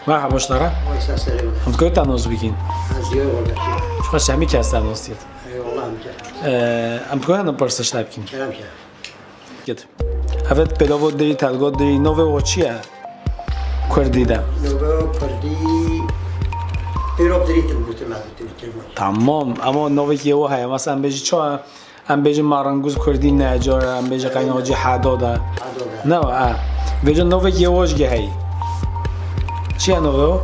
مرحبا شطرة. هم تقول تنوز بكين. زيور ولا شو خش عمي كاس تنوز تيت. اي والله مجد. هم تقول أنا برسش تبكين. كلام شيء. كده. هفت بداود دری تلگاد دری نوع و چیه؟ کردی ده. نوع کردی. پیرو دری تلمت تمام. اما نوعی که او هست مثلا بیچ چه؟ هم بیچ مارنگوز کردی نجار، هم بیچ قیناجی حداده. نه بیچ نوعی که اوش گهی. چیه نوع؟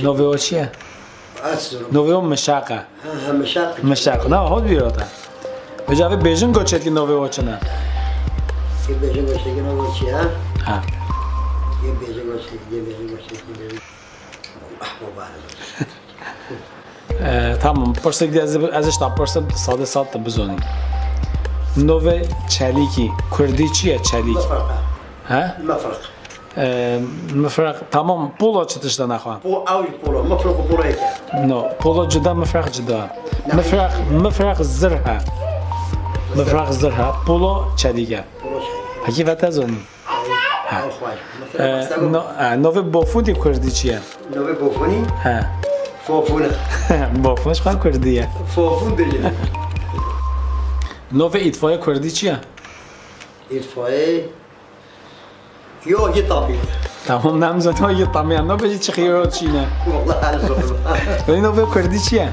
نوع چیه؟ نوع مشاقه. مشاق. نه هود بیاده. بیچ اوی بیچن گوشت که نوع چنه. یه بیچن گوشت که نوع چیه؟ ها. یه بیچن گوشت که tamam. Părse de azıcık da părse sade sade bizoni. Nove çeliki Kurdi çiye çelik. Ha? مفرق. Mefrak tamam polo çıtıştan akwa. بو أوي بولو مفرق بولو هيك. No polo cida mefrak cida. Mefrak zırha. Mefrak zırha polo çelike. بولو شيء. Hakifat azoni. أو خواج. Nove bofudi Kurdi çiye. نوع بوفوني. Ha. فوفونة. Bofuş kan Kurdiye. فوفون دجل. Nove itfaiye Kurdi çiye. إطفاء. يو يطابي. Tamam namzat o yıtamıyan. Ne böyle çıkıyor çiğne. والله على صوب. Böyle nove Kurdi çiye.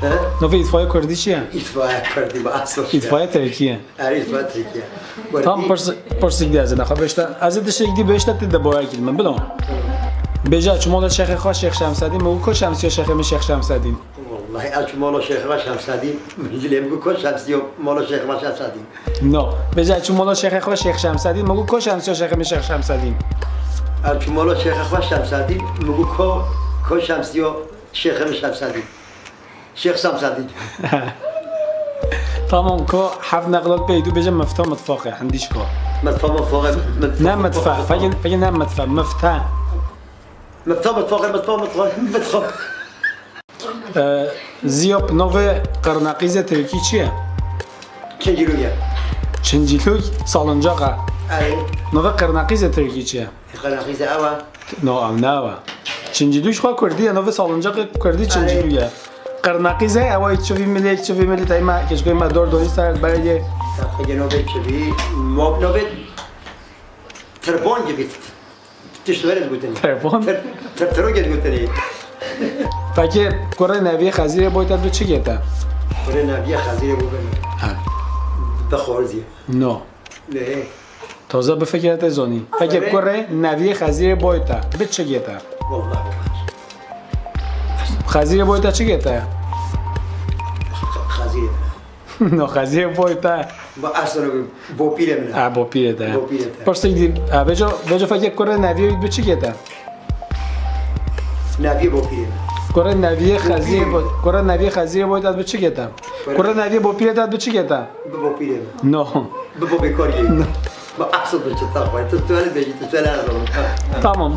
ها؟ Nove itfaiye Kurdi çiye. إطفاء كردي بأصل. İtfaiye Türkiye. إطفاء تركيا. Tam pırsı gidiyoruz. Ne kadar işte. Az da şey gidiyor. Beşte de boya gitmem. Bilmem. Beja çumola Şeyh Kha Şeyh Şemseddin. Mu ko Şemsiye Şeyh mi Şeyh Şemseddin. والله ألف مولا شيخ ما شمسادين مجلهم كل شمسيو مولا شيخ ما شمسادين. No. Beja çumola Şeyh Kha Şeyh Şemseddin. Mu ko Şemsiye Şeyh mi Şeyh Şemseddin. ألف مولا شيخ ما شمسادين مجو كل شمسيو شيخ ما شمسادين. شيخ شمسادين. Tamam ko haf naqlat beydu beja mefta mutfaqi. Handiş ko. مدفع فوق Ne mutfa. Fagin ne mutfa. Mefta. مدفع Ziyop nove qarnaqize Türkiye çiye. كنجلويا. Çinciluk salıncaqa. أي Nove qarnaqize Türkiye çiye. قناقيزة أوا. No amnava. Çinciluk xwa Kurdiye nove salıncaqa Kurdi çinjiluye. Qarnaqize ava içovi milli tayma keşke ma dor doni sar baraye. تخيل نوبة شبي موب نوبة تربون جبت تشتغل قلتني. Telefon. تروج قلتني. Peki Kore neviye xazire boyutat bu çi geta? ورنا بيا خزيرة بوبن. Ha. بخورزي. No. نه. Taze bir fikret ezoni. Peki Kore neviye xazire boyuta bu çi geta? والله Xazire boyuta çi geta? خزيرة. No xazire boyuta. با أصلا بوبيلة منها. Ha bu pire de. Bu pire de. Pırsı gidip vejo fakir Kore neviye bu çi geta? نبي بوبيلة. Kore neviye xazire boyutat bu çi geta? Kore neviye bu pire tat bu çi geta? بوبيلة. No. بوبيكوري. با أصلا بتشتغل خوي تسوالي بيجي تسوالي أنا بقول. Tamam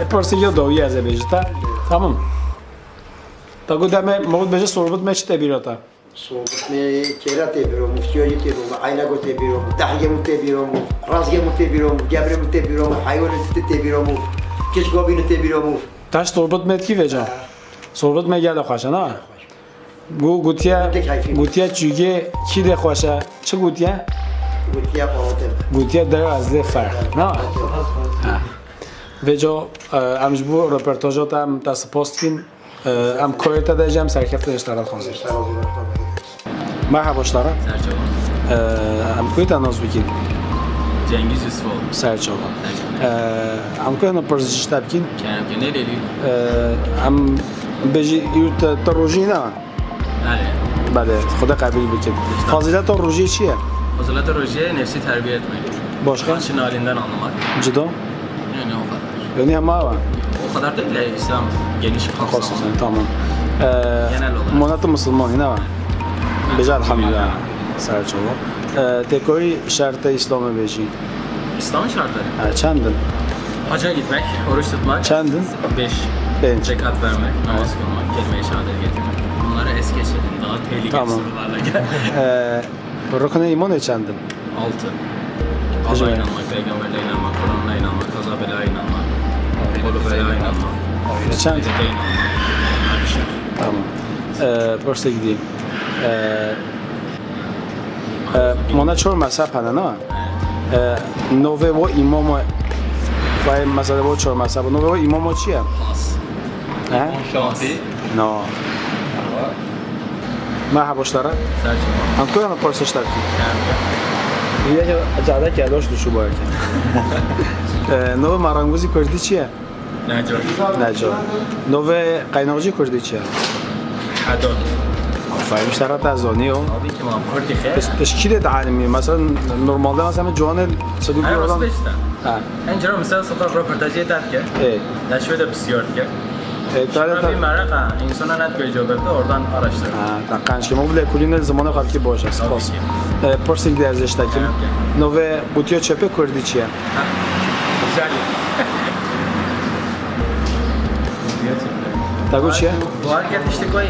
pırsı gidiyor doğuya ze bejta. Tamam. Ta gudame mavut beje sorbut meç te birata. صوبت مي كيرا تبيرو مفتيو تبيرو عينا قو تبيرو تحية متبيرو رازية متبيرو جبر متبيرو حيوان تبيرو كيش قابين تبيرو Taş sorbut met ki veja. Sorbut me gel xoşa na. Gutiya çüge ki de xoşa. Çı gutiya? قلت يا قاطب Gutiya der az de fark. Na. Vejo amj bu röportajat am tas postkin am koyta da jam serkefte iştarat xanzır. Merhaba şlara. Serçova. Am koyta nazbikin. Cengiz Yusufov. Serçova. Am koyta përzishta bikin. Kerem ki nereli? am beji yurt tarojina. بله. بله خدا قبول بکن فضیلت روژه چیه؟ فضیلت روژه nefsi terbiye etmek. Başka? İçin halinden anlamak. Cida? Yani o kadar. Yani ama var. O kadar değil de İslam geniş kapsamlı. Khossan tamam. Genel olarak. Monat Müslüman ne var? Beja elhamdülillah. Serçova. Tekoy şartı İslam'a beji. İslam'ın şartları. Çandın? Hacca gitmek, oruç tutmak. Çandın? 5. Beş. Zekat vermek, namaz kılmak, kelime-i şehadet getirmek. Bunları es geçelim. Daha tehlikeli Tamam. sorularla gel. Rukun-i iman çandın? 6. Allah'a inanmak, peygamberle inanmak, Kur'an'a inanmak, kaza belaya inanmak. قولوا بلا إله إلا الله. چند؟ بیشتر. تمام پرسه گیدیم مانا چور مذهب هنه نه؟ نوه و امام و مثلا با چور مذهب نوه و امام چیه؟ خاص. ها؟ شانسی. نه ما حبوش داره؟ سرچه. هم کوی هم پرسش داره کم. یه جاده که داشت دوشو باید نوه مرانگوزی کردی چیه؟ نجار. نجار نوه قیناقجی کردی چیه؟ حداد. فایمش داره تازانی و آبی که ما کردی خیلی. تشکیل تعلیمی مثلا نرمالده مثلا جوان صدوقی أنا آدم بسبشتم. ها اینجا مثلا صدق رپورتاجی داد که نشده بسیار که. تا شما مرقه انسان ند که اجابه بده اردن آرشتر. دقیقاً که ما بله کلین زمان قبلی باشه سپاس پرسیک دی ازش تکیم نوه بوتیا چپه کردی چیه؟ تگو چیه؟ بار گردشته کوی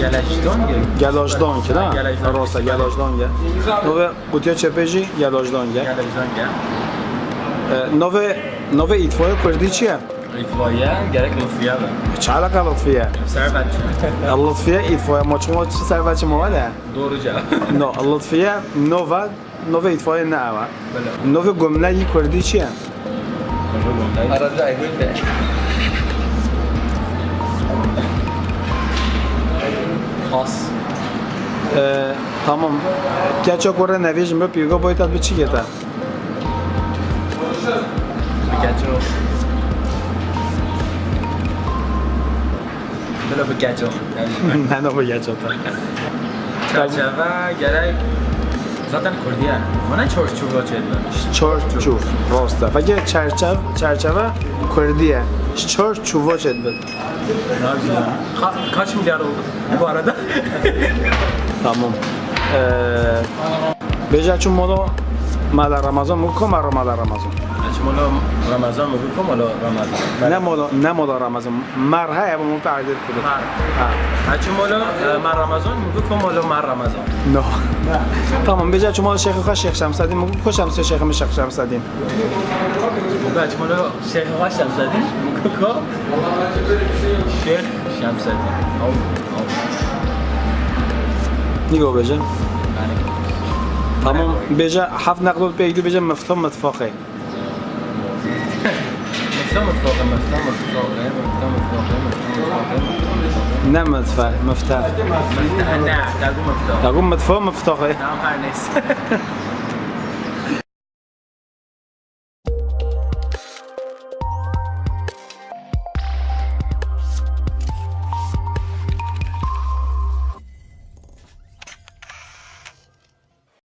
گلشتون گه. گلاجدان که نه؟ گلاجدان. راسته گلاجدان گه نوه بوتیا چپه جی گلاجدان گه گلشتون گه. نوه ایتفای کردی چیه؟ ریتوایه گرک لطفیه به. چه علاقه لطفیه؟ سر بچه. اللطفیه ایتفای ما چون چه سر بچه مواله؟ دورو جا. نه اللطفیه نوه ایتفای نه و بله. نوه گمنه کردی چیه؟ آراده ایگوی به. خاص. Tamam. Gerçek oraya nevijim be pigo boyutat bir çi geta. بگچو. بلا بگچو. Ne ne bu gerçek ta. چرچوه گرک zaten کردیه. من چورچوبا چیدم. Çor rosta. Peki çerçeve Kurdiye. Çor çuva çedbet. Kaç milyar oldu bu arada? Tamam. Beja çun modo mala Ramazan mu koma mala Ramazan. Açmalı Ramazan mı bu komalı Ramazan? Ne modo Ramazan. Marha ya bu mu perde kudu. Ha. Açmalı mar Ramazan mı bu komalı mar Ramazan? No. Tamam beja çun modo Şeyh Şemseddin mu ko Şeyh Şemseddin. Bu açmalı Şeyh Şemseddin mu ko Şeyh Şemseddin. Nigo beja. Tamam beja haf naqdul peydu beja meftam mutfaqi. Ne mutfa mefta. نه تقول مفتاح تقول مدفوع مفتاحي نعم هر نیست